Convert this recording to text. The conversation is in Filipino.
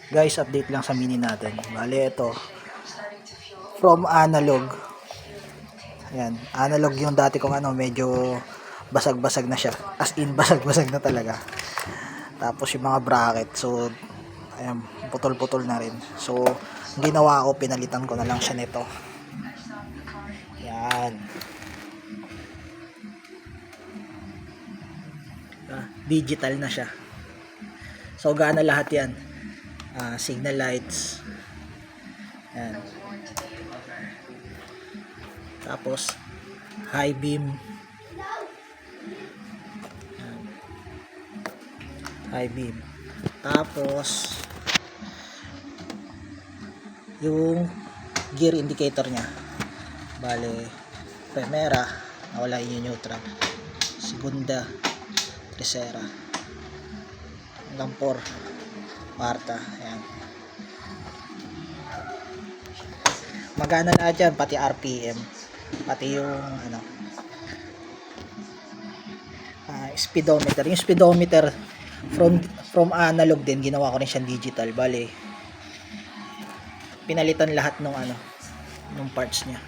Guys, update lang sa Mini natin. Bale, ito. From analog. Ayan, analog yung dati kong medyo basag-basag na siya. As in, basag-basag na talaga. Tapos yung mga bracket. So, ayan, putol-putol na rin. So, ginawa ko, pinalitan ko na lang siya nito. Yan. Digital na siya. So, gana lahat yan. Signal lights. Yan. Tapos, high beam. Yan. High beam. Tapos, yung gear indicator niya. Bale, primera, nawala yung neutral. Segunda, tercera. Hanggang 4. Kwarta. Ayan. Magana na dyan, pati RPM. Pati yung speedometer. Yung speedometer from analog din, ginawa ko rin siyang digital. Bale, pinalitan lahat nung parts niya.